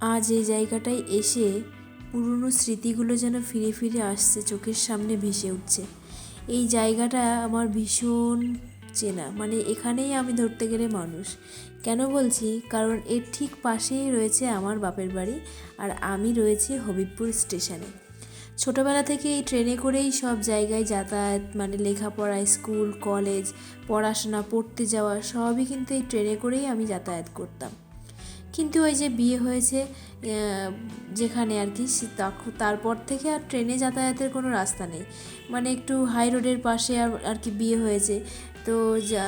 আজ এই জায়গাটায় এসে পুরনো স্মৃতিগুলো যেন ফিরে ফিরে আসছে, চোখের সামনে ভেসে উঠছে। এই জায়গাটা আমার ভীষণ চেনা, মানে এখানেই আমি ধরতে গেলে মানুষ। কেন বলছি, কারণ এর ঠিক পাশেই রয়েছে আমার বাপের বাড়ি, আর আমি রয়েছি হবিবপুর স্টেশনে। ছোটোবেলা থেকে এই ট্রেনে করেই সব জায়গায় যাতায়াত, মানে লেখাপড়া, স্কুল, কলেজ, পড়াশোনা, পড়তে যাওয়া সবই কিন্তু এই ট্রেনে করেই আমি যাতায়াত করতাম। কিন্তু ওই যে বিয়ে হয়েছে যেখানে আর কি, তারপর থেকে আর ট্রেনে যাতায়াতের কোনো রাস্তা নেই। মানে একটু হাই রোডের পাশে আর আর কি বিয়ে হয়েছে, তো যা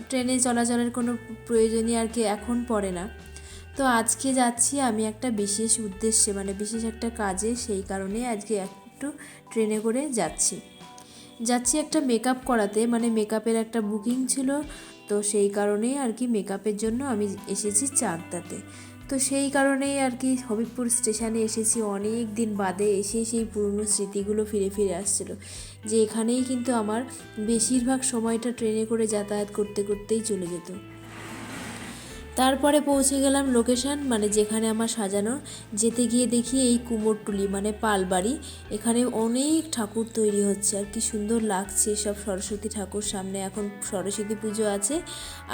ট্রেনে চলাচলের কোনো প্রয়োজনই আর কি এখন পড়ে না। তো আজকে যাচ্ছি আমি একটা বিশেষ উদ্দেশ্যে, মানে বিশেষ একটা কাজে, সেই কারণে আজকে একটু ট্রেনে করে যাচ্ছি একটা মেকআপ করাতে, মানে মেকআপের একটা বুকিং ছিল। তো সেই কারণেই আর কি মেকআপের জন্য আমি এসেছি চাকদাতে। তো সেই কারণেই আর কি হবিবপুর স্টেশনে এসেছি, অনেক দিন বাদে এসে সেই পুরনো স্মৃতিগুলো ফিরে ফিরে আসছিল, যে এখানেই কিন্তু আমার বেশিরভাগ সময়টা ট্রেনে করে যাতায়াত করতে করতেই চলে যেত। তারপরে পৌঁছে গেলাম লোকেশন, মানে যেখানে আমার সাজানো। যেতে গিয়ে দেখি এই কুমোরটুলি, মানে পালবাড়ি, এখানে অনেক ঠাকুর তৈরি হচ্ছে, আর কি সুন্দর লাগছে সব সরস্বতী ঠাকুর সামনে। এখন সরস্বতী পুজো আছে।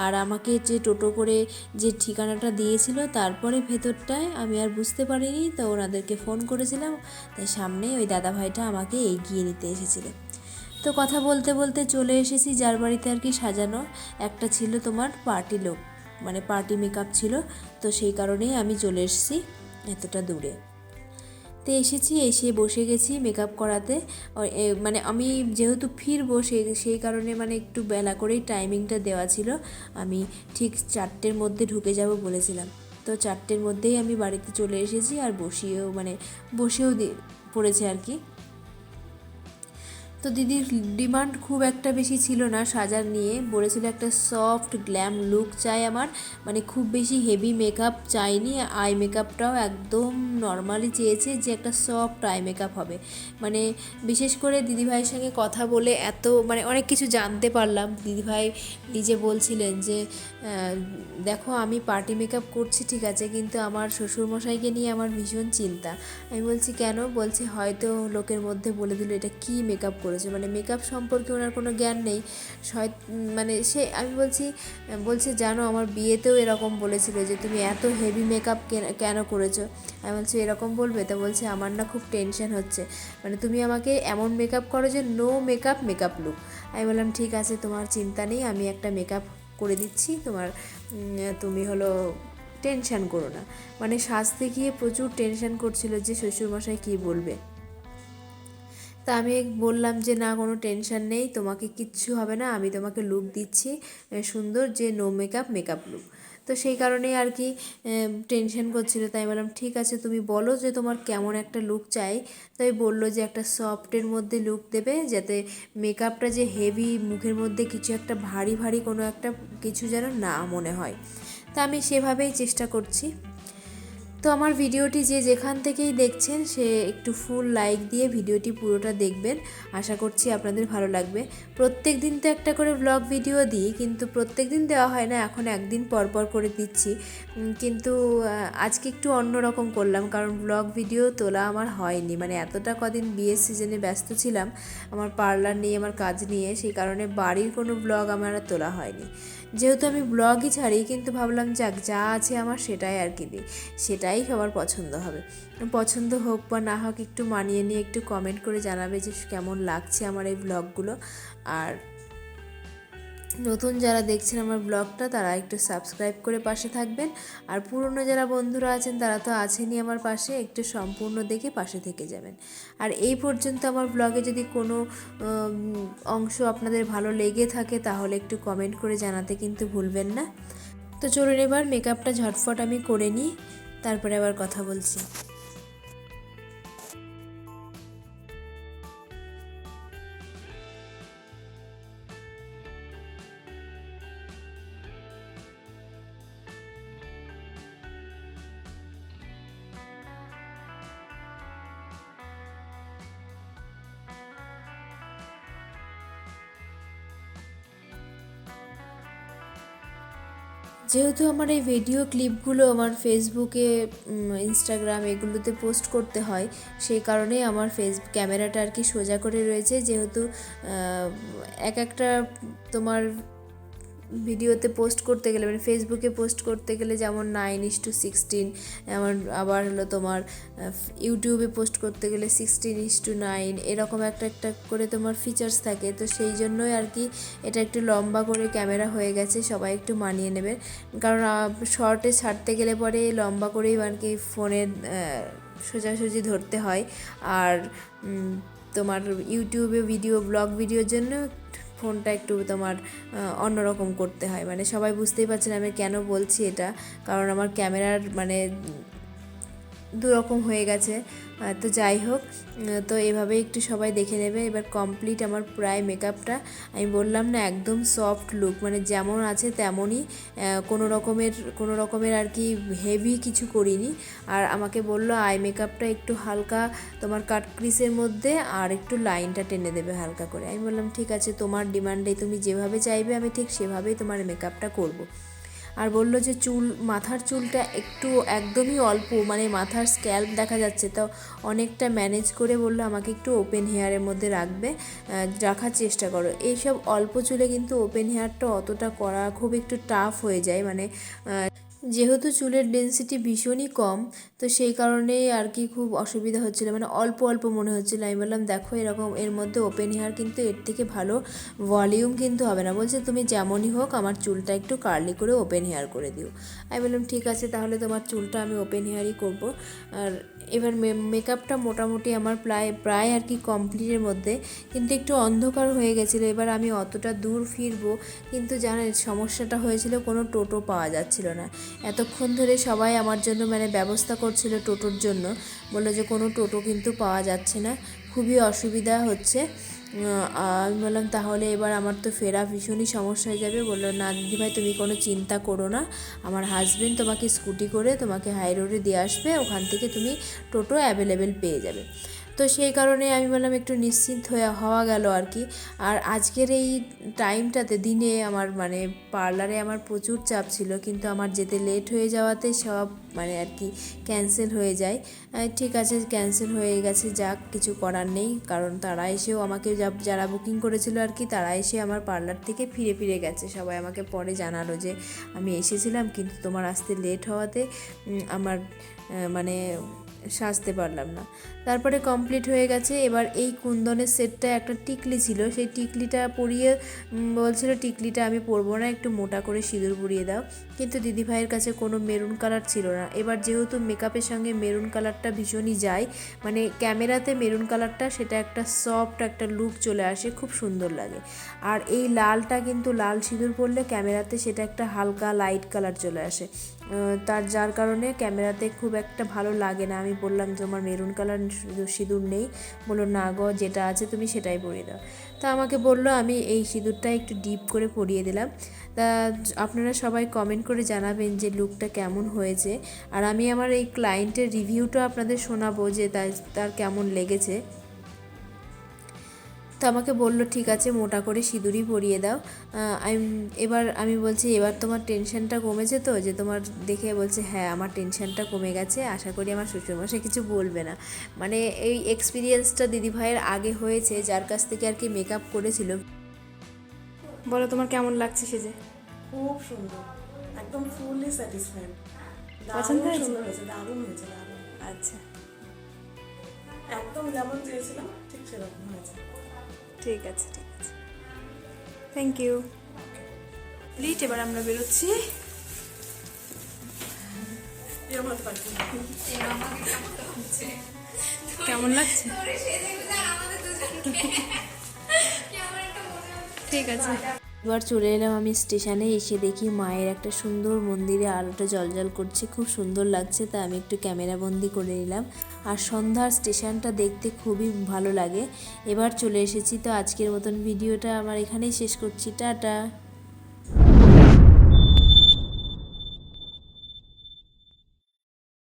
আর আমাকে যে টোটো করে যে ঠিকানাটা দিয়েছিল, তারপরে ভেতরটায় আমি আর বুঝতে পারিনি, তো ওনাদেরকে ফোন করেছিলাম, তাই সামনে ওই দাদাভাইটা আমাকে এগিয়ে নিতে এসেছিল। তো কথা বলতে বলতে চলে এসেছি যার বাড়িতে আর কি সাজানো। একটা ছিল তোমার পার্টি লোক, মানে পার্টি মেকআপ ছিল। তো সেই কারণেই আমি চলে এসেছি এতটা দূরে। তো এসে বসে গেছি মেকআপ করাতে। মানে আমি যেহেতু ফিরবো, সেই কারণে মানে একটু বেলা করেই টাইমিংটা দেওয়া ছিল। আমি ঠিক 4টের মধ্যে ঢুকে যাব বলেছিলাম। তো 4টের মধ্যেই আমি বাড়িতে চলে এসেছি, আর বসেও পড়েছে আর কি। তো দিদির ডিমান্ড খুব একটা বেশি ছিল না সাজার নিয়ে, বলেছিল একটা সফট গ্ল্যাম লুক চাই আমার, মানে খুব বেশি হেভি মেকআপ চাইনি। আই মেকআপটাও একদম নর্মালি চেয়েছে, যে একটা সফট আই মেকআপ হবে। মানে বিশেষ করে দিদিভাইয়ের সঙ্গে কথা বলে এত মানে অনেক কিছু জানতে পারলাম। দিদিভাই নিজে বলছিলেন যে দেখো, আমি পার্টি মেকআপ করছি ঠিক আছে, কিন্তু আমার শ্বশুরমশাইকে নিয়ে আমার ভীষণ চিন্তা। আমি বলছি কেন? বলছে হয়তো লোকের মধ্যে বলে দিল এটা কী মেকআপ করেছে, মানে মেকআপ সম্পর্কে ওনার কোনো জ্ঞান নেই। মানে আমি বলছে জানো, আমার বিয়েতেও এরকম বলেছিল যে তুমি এত হেভি মেকআপ কেন করেছো। আমি বলছি এরকম বলবে? তা বলছে আমার না খুব টেনশন হচ্ছে, মানে তুমি আমাকে এমন মেকআপ করো যে নো মেকআপ লুক। আমি বললাম ঠিক আছে, তোমার চিন্তা নেই, আমি একটা মেকআপ করে দিচ্ছি তোমার, তুমি হলো টেনশান করো না। মানে সাজতে গিয়ে প্রচুর টেনশান করছিল যে শ্বশুরমশাই কী বলবে। তা আমি বললাম যে না, কোনো টেনশান নেই, তোমাকে কিচ্ছু হবে না, আমি তোমাকে লুক দিচ্ছি সুন্দর, যে নো মেকআপ লুক। তো সেই কারণেই আর কি টেনশন করছিল। তাই বললাম ঠিক আছে, তুমি বলো যে তোমার কেমন একটা লুক চাই। তাই বললো যে একটা সফটের মধ্যে লুক দেবে, যাতে মেকআপটা যে হেভি, মুখের মধ্যে কিছু একটা ভারী ভারী কোনো একটা কিছু যেন না মনে হয়। তা আমি সেভাবেই চেষ্টা করছি। তো আমার ভিডিওটি যে যেখান থেকেই দেখছেন, সে একটু ফুল লাইক দিয়ে ভিডিওটি পুরোটা দেখবেন, আশা করছি আপনাদের ভালো লাগবে। প্রত্যেক দিন তো একটা করে ব্লগ ভিডিও দিই, কিন্তু প্রত্যেক দিন দেওয়া হয় না, এখন একদিন পর পর করে দিচ্ছি। কিন্তু আজকে একটু অন্যরকম করলাম, কারণ ব্লগ ভিডিও তোলা আমার হয়নি, মানে এতটা কদিন বিয়ের সিজনে ব্যস্ত ছিলাম আমার পার্লার নিয়ে, আমার কাজ নিয়ে, সেই কারণে বাড়ির কোনো ব্লগ আমার আর তোলা হয়নি। যেহেতু আমি ব্লগই ছাড়ি, কিন্তু ভাবলাম যাক, যা আছে আমার সেটাই আর কি দিই, সেটাই সবার পছন্দ হবে। পছন্দ হোক বা না হোক, একটু মানিয়ে নিয়ে একটু কমেন্ট করে জানাবে যে কেমন লাগছে আমার এই ব্লগগুলো। আর নতুন যারা দেখছেন আমার ব্লগটা, তারা একটু সাবস্ক্রাইব করে পাশে থাকবেন। আর পুরনো যারা বন্ধুরা আছেন, তারা তো আছেনই আমার পাশে, একটু সম্পূর্ণ দেখে পাশে থেকে যাবেন। আর এই পর্যন্ত আমার ব্লগে যদি কোনো অংশ আপনাদের ভালো লেগে থাকে, তাহলে একটু কমেন্ট করে জানাতে কিন্তু ভুলবেন না। তো চলুন এবার মেকআপটা ঝটফট আমি করে নিই, তারপরে আবার কথা বলছি। যেহেতু আমার এই ভিডিও ক্লিপগুলো আমার ফেসবুকে, ইনস্টাগ্রাম এগুলোতে পোস্ট করতে হয়, সেই কারণেই আমার ক্যামেরাটা আর কি সোজা করে রয়েছে। যেহেতু এক একটা তোমার ভিডিওতে পোস্ট করতে গেলে মানে ফেসবুকে পোস্ট করতে গেলে যেমন 9:16, এমন আবার হলো তোমার ইউটিউবে পোস্ট করতে গেলে 16:9, এরকম একটা একটা করে তোমার ফিচার্স থাকে। তো সেই জন্যই আর কি এটা একটু লম্বা করে ক্যামেরা হয়ে গেছে, সবাই একটু মানিয়ে নেবে। কারণ শর্টে ছাড়তে গেলে পরে লম্বা করেই আর কি ফোনের সোজাসুজি ধরতে হয়। আর তোমার ইউটিউবে ব্লগ ভিডিওর জন্য ফোনটা একটু তোমার অন্যরকম করতে হয়। মানে সবাই বুঝতেই পারছেন আমি কেন বলছি এটা, কারণ আমার ক্যামেরার মানে দুরকম হয়ে গেছে। তো যাই হোক, তো এভাবে একটু সবাই দেখে নেবে। এবার কমপ্লিট আমার প্রায় মেকআপটা, আমি বললাম না একদম সফট লুক, মানে যেমন আছে তেমনই, কোনো রকমের আর কি হেভি কিছু করিনি। আর আমাকে বললো আই মেকআপটা একটু হালকা তোমার কাট ক্রিসের মধ্যে আর একটু লাইনটা টেনে দেবে হালকা করে। আমি বললাম ঠিক আছে, তোমার ডিমান্ডে তুমি যেভাবে চাইবে আমি ঠিক সেভাবেই তোমার মেকআপটা করব। আর বললো যে মাথার চুলটা একটু একদমই অল্প, মানে মাথার স্ক্যাল্প দেখা যাচ্ছে, তো অনেকটা ম্যানেজ করে বললো আমাকে একটু ওপেন হেয়ারের মধ্যে রাখার চেষ্টা করো। এইসব অল্প চুলে কিন্তু ওপেন হেয়ারটা অতটা করা খুব একটু টাফ হয়ে যায়, মানে যেহেতু চুলের ডেন্সিটি ভীষণই কম, তো সেই কারণেই আর কি খুব অসুবিধা হচ্ছিলো, মানে অল্প অল্প মনে হচ্ছিলো। আমি বললাম দেখো এরকম এর মধ্যে ওপেন হেয়ার কিন্তু এর থেকে ভালো ভলিউম কিন্তু হবে না। বলছে তুমি যেমনই হোক আমার চুলটা একটু কার্লি করে ওপেন হেয়ার করে দিও। আমি বললাম ঠিক আছে, তাহলে তোমার চুলটা আমি ওপেন হেয়ারই করব। আর এবার মেকআপটা মোটামুটি আমার প্রায় আর কি কমপ্লিটের মধ্যে, কিন্তু একটু অন্ধকার হয়ে গেছিলো। এবার আমি অতটা দূর ফিরবো, কিন্তু জানেন সমস্যাটা হয়েছিল, কোনো টোটো পাওয়া যাচ্ছিল না। এতক্ষণ ধরে সবাই আমার জন্য মানে ব্যবস্থা করছিল টোটোর জন্য, বললো যে কোনো টোটো কিন্তু পাওয়া যাচ্ছে না, খুবই অসুবিধা হচ্ছে। আমি বললাম তাহলে এবার আমার তো ফেরা ভীষণই সমস্যা হয়ে যাবে। বললো না দিদিভাই তুমি কোনো চিন্তা করো না, আমার হাজবেন্ড তোমাকে স্কুটি করে তোমাকে হাই রোডে দিয়ে আসবে, ওখান থেকে তুমি টোটো অ্যাভেলেবেল পেয়ে যাবে। তো সেই কারণে আমি বললাম একটু নিশ্চিন্ত হওয়া গেল আর কি। আর আজকের এই টাইমটাতে দিনে আমার মানে পার্লারে আমার প্রচুর চাপ ছিল, কিন্তু আমার যেতে লেট হয়ে যাওয়াতে সব মানে আর কি ক্যান্সেল হয়ে যায়। ঠিক আছে, ক্যান্সেল হয়ে গেছে, যাক কিছু করার নেই। কারণ তারা এসেও আমাকে যারা বুকিং করেছিল আর কি, তারা এসে আমার পার্লার থেকে ফিরে গেছে। সবাই আমাকে পরে জানালো যে আমি এসেছিলাম কিন্তু তোমার আসতে লেট হওয়াতে আমার মানে সাজতে পারলাম না। তারপরে কমপ্লিট হয়ে গেছে। এবার এই কুন্দনের সেটটা একটা টিকলি ছিল, সেই টিকলিটা পরিয়ে বলছিল টিকলিটা আমি পরবো না, একটু মোটা করে সিঁদুর পরিয়ে দাও। কিন্তু দিদিভাইয়ের কাছে কোনো মেরুন কালার ছিল না। এবার যেহেতু মেকআপের সঙ্গে মেরুন কালারটা ভীষণই যায়, মানে ক্যামেরাতে মেরুন কালারটা সেটা একটা সফট একটা লুক চলে আসে, খুব সুন্দর লাগে। আর এই লালটা কিন্তু লাল সিঁদুর পরলে ক্যামেরাতে সেটা একটা হালকা লাইট কালার চলে আসে, যার কারণে ক্যামেরাতে খুব একটা ভালো লাগে না। আমি বললাম যে আমার মেরুন কালার সিঁদুর নেই। বললো না গো, যেটা আছে তুমি সেটাই পরিয়ে দাও। তা আমাকে বললো, আমি এই সিঁদুরটা একটু ডিপ করে পরিয়ে দিলাম। তা আপনারা সবাই কমেন্ট করে জানাবেন যে লুকটা কেমন হয়েছে। আর আমি আমার এই ক্লায়েন্টের রিভিউটা আপনাদের শোনাবো যে তার কেমন লেগেছে। তো আমাকে বললো ঠিক আছে মোটা করে সিঁদুরই পরিয়ে দাও। এবার আমি বলছি এবার তোমার টেনশনটা কমেছে তো, যে তোমার দেখে বলছে হ্যাঁ আমার টেনশনটা কমে গেছে, আশা করি আমার শ্বশুরমশাই কিছু বলবে না। মানে এই এক্সপিরিয়েন্সটা দিদিভাইয়ের আগে হয়েছে, যার কাছ থেকে আর কি মেকআপ করেছিল। বলো তোমার কেমন লাগছে সেজে? খুব সুন্দর, একদম ফুললি স্যাটিসফাইড। পছন্দ হয়েছে? সুন্দর হয়েছে, দারুণ হয়েছে, দারুণ। আচ্ছা, একদম যেমন চেয়েছিলাম ঠিক সেরকম হয়েছে। ঠিক আছে থ্যাংক ইউ। প্লিজ এবার আমরা বেরোচ্ছি। কেমন লাগছে? ঠিক আছে। এবার চলে এলাম আমি স্টেশনে। এসে দেখি মায়ের একটা সুন্দর মন্দিরে আলোটা জ্বলজ্বল করছে, খুব সুন্দর লাগছে। তা আমি একটু ক্যামেরা বন্দি করে নিলাম। আর সন্ধ্যার স্টেশনটা দেখতে খুবই ভালো লাগে। এবার চলে এসেছি। তো আজকের মতন ভিডিওটা আমার এখানেই শেষ করছি। টাটা।